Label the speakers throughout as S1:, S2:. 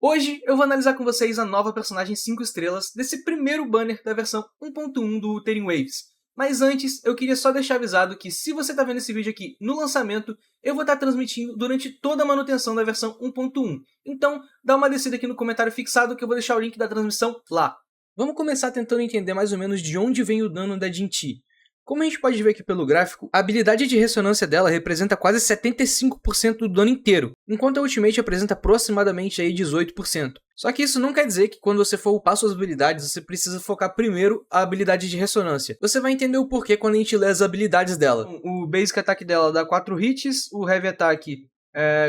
S1: Hoje eu vou analisar com vocês a nova personagem 5 estrelas desse primeiro banner da versão 1.1 do Wuthering Waves. Mas antes, eu queria só deixar avisado que se você está vendo esse vídeo aqui no lançamento, eu vou estar transmitindo durante toda a manutenção da versão 1.1. Então, dá uma descida aqui no comentário fixado que eu vou deixar o link da transmissão lá. Vamos começar tentando entender mais ou menos de onde vem o dano da Jin Ti. Como a gente pode ver aqui pelo gráfico, a habilidade de ressonância dela representa quase 75% do dano inteiro, enquanto a Ultimate apresenta aproximadamente aí 18%. Só que isso não quer dizer que quando você for upar suas habilidades, você precisa focar primeiro a habilidade de ressonância. Você vai entender o porquê quando a gente lê as habilidades dela. O Basic Attack dela dá 4 hits, o Heavy Attack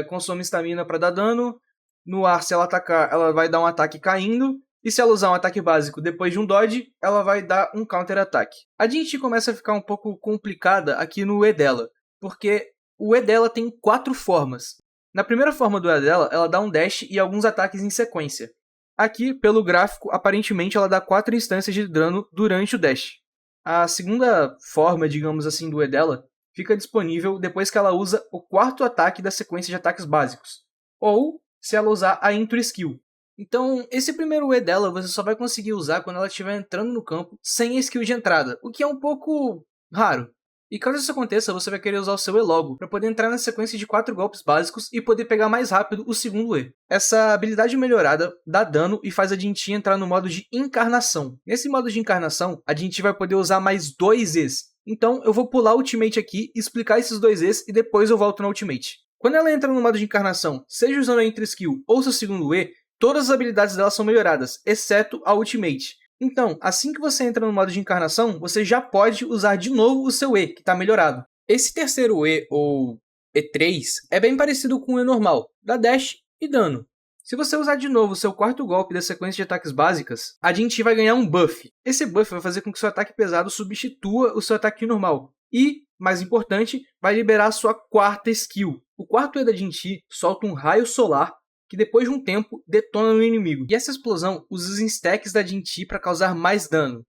S1: consome estamina para dar dano, no ar se ela atacar, ela vai dar um ataque caindo, e se ela usar um ataque básico depois de um dodge, ela vai dar um counter-ataque. A gente começa a ficar um pouco complicada aqui no E dela, porque o E dela tem 4 formas. Na primeira forma do E dela, ela dá um dash e alguns ataques em sequência. Aqui, pelo gráfico, aparentemente ela dá 4 instâncias de dano durante o dash. A segunda forma, digamos assim, do E dela, fica disponível depois que ela usa o 4º ataque da sequência de ataques básicos, ou se ela usar a Intro Skill. Então, esse primeiro E dela você só vai conseguir usar quando ela estiver entrando no campo sem a skill de entrada, o que é um pouco raro. E caso isso aconteça, você vai querer usar o seu E logo, para poder entrar na sequência de 4 golpes básicos e poder pegar mais rápido o segundo E. Essa habilidade melhorada dá dano e faz a Jin Ti entrar no modo de encarnação. Nesse modo de encarnação, a Jin Ti vai poder usar mais 2 Es. Então eu vou pular o Ultimate aqui, explicar esses 2 Es e depois eu volto na Ultimate. Quando ela entra no modo de encarnação, seja usando a Intro Skill ou seu segundo E, todas as habilidades dela são melhoradas, exceto a Ultimate. Então, assim que você entra no modo de encarnação, você já pode usar de novo o seu E, que está melhorado. Esse terceiro E, ou E3, é bem parecido com o E normal, dá dash e dano. Se você usar de novo o seu 4º golpe da sequência de ataques básicas, a Jin Ti vai ganhar um buff. Esse buff vai fazer com que seu ataque pesado substitua o seu ataque normal. E, mais importante, vai liberar a sua 4ª skill. O 4º E da Jin Ti solta um raio solar, que depois de um tempo detona no inimigo. E essa explosão usa os stacks da Jin Ti para causar mais dano.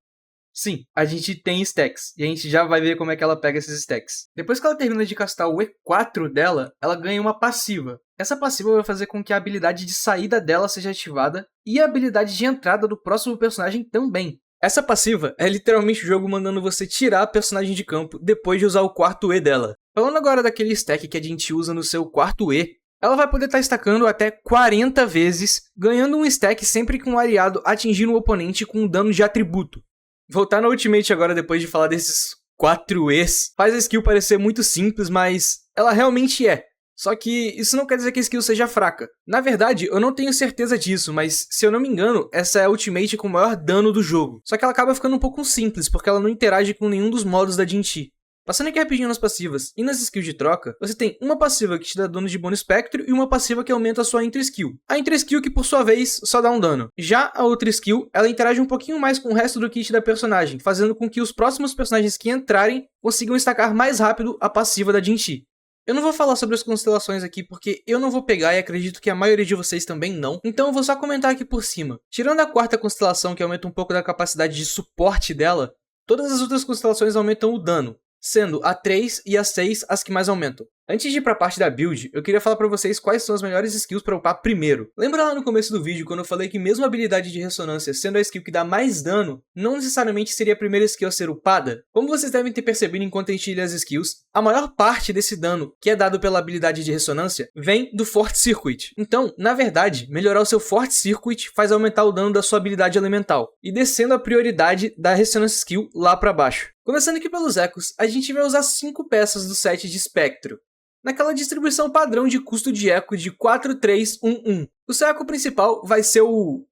S1: Sim, a Jin Ti tem stacks, e a gente já vai ver como é que ela pega esses stacks. Depois que ela termina de castar o E4 dela, ela ganha uma passiva. Essa passiva vai fazer com que a habilidade de saída dela seja ativada, e a habilidade de entrada do próximo personagem também. Essa passiva é literalmente o jogo mandando você tirar a personagem de campo depois de usar o 4º E dela. Falando agora daquele stack que a Jin Ti usa no seu 4º E, ela vai poder estar stacando até 40 vezes, ganhando um stack sempre que um aliado atingir um oponente com um dano de atributo. Voltar na Ultimate agora depois de falar desses 4 Es faz a skill parecer muito simples, mas ela realmente é. Só que isso não quer dizer que a skill seja fraca. Na verdade, eu não tenho certeza disso, mas se eu não me engano, essa é a Ultimate com o maior dano do jogo. Só que ela acaba ficando um pouco simples, porque ela não interage com nenhum dos modos da Jin Ti. Passando aqui rapidinho nas passivas e nas skills de troca, você tem uma passiva que te dá dano de bônus espectro e uma passiva que aumenta a sua Intro Skill. A Intro Skill que por sua vez só dá um dano. Já a outra skill, ela interage um pouquinho mais com o resto do kit da personagem, fazendo com que os próximos personagens que entrarem consigam estacar mais rápido a passiva da Jin Ti. Eu não vou falar sobre as constelações aqui porque eu não vou pegar e acredito que a maioria de vocês também não, então eu vou só comentar aqui por cima. Tirando a 4ª constelação que aumenta um pouco da capacidade de suporte dela, todas as outras constelações aumentam o dano, sendo a 3 e a 6 as que mais aumentam. Antes de ir para a parte da build, eu queria falar para vocês quais são as melhores skills para upar primeiro. Lembra lá no começo do vídeo quando eu falei que mesmo a habilidade de ressonância sendo a skill que dá mais dano, não necessariamente seria a primeira skill a ser upada? Como vocês devem ter percebido enquanto a gente lê as skills, a maior parte desse dano que é dado pela habilidade de ressonância vem do Forte Circuit. Então, na verdade, melhorar o seu Forte Circuit faz aumentar o dano da sua habilidade elemental, e descendo a prioridade da ressonância skill lá para baixo. Começando aqui pelos ecos, a gente vai usar 5 peças do set de espectro, naquela distribuição padrão de custo de eco de 4, 3, 1, 1. O seu eco principal vai ser o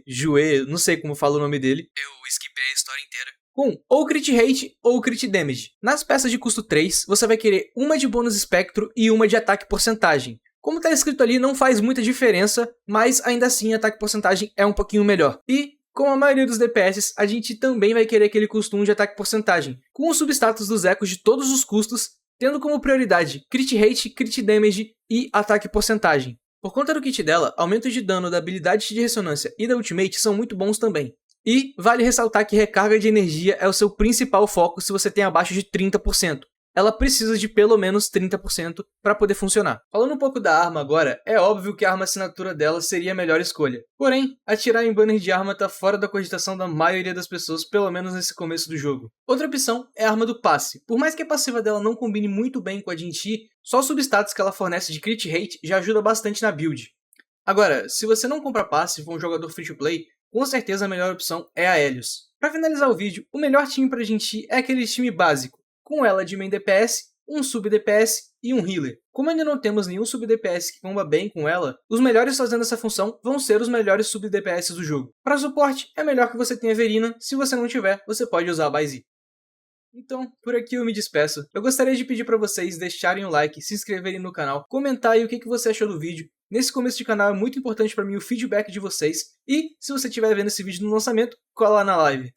S1: Jue, não sei como fala o nome dele. Eu esquipei a história inteira. Com ou Crit Rate ou Crit Damage. Nas peças de custo 3, você vai querer uma de bônus espectro e uma de ataque porcentagem. Como está escrito ali, não faz muita diferença, mas ainda assim ataque porcentagem é um pouquinho melhor. E como a maioria dos DPS, a gente também vai querer aquele custo 1 de ataque porcentagem, com o substatus dos ecos de todos os custos, tendo como prioridade Crit Rate, Crit Damage e ataque porcentagem. Por conta do kit dela, aumento de dano da habilidade de ressonância e da Ultimate são muito bons também. E vale ressaltar que recarga de energia é o seu principal foco se você tem abaixo de 30%. ela precisa de pelo menos 30% para poder funcionar. Falando um pouco da arma agora, é óbvio que a arma assinatura dela seria a melhor escolha. Porém, atirar em banner de arma tá fora da cogitação da maioria das pessoas, pelo menos nesse começo do jogo. Outra opção é a arma do passe. Por mais que a passiva dela não combine muito bem com a de Inti, só o substatus que ela fornece de crit rate já ajuda bastante na build. Agora, se você não compra passe e for um jogador free to play, com certeza a melhor opção é a Helios. Para finalizar o vídeo, o melhor time pra gente é aquele time básico, com ela de main DPS, um sub DPS e um healer. Como ainda não temos nenhum sub DPS que comba bem com ela, os melhores fazendo essa função vão ser os melhores sub DPS do jogo. Para suporte, é melhor que você tenha Verina, se você não tiver, você pode usar a Baizi. Então, por aqui eu me despeço. Eu gostaria de pedir para vocês deixarem o like, se inscreverem no canal, comentar aí o que você achou do vídeo. Nesse começo de canal é muito importante para mim o feedback de vocês. E, se você estiver vendo esse vídeo no lançamento, cola lá na live.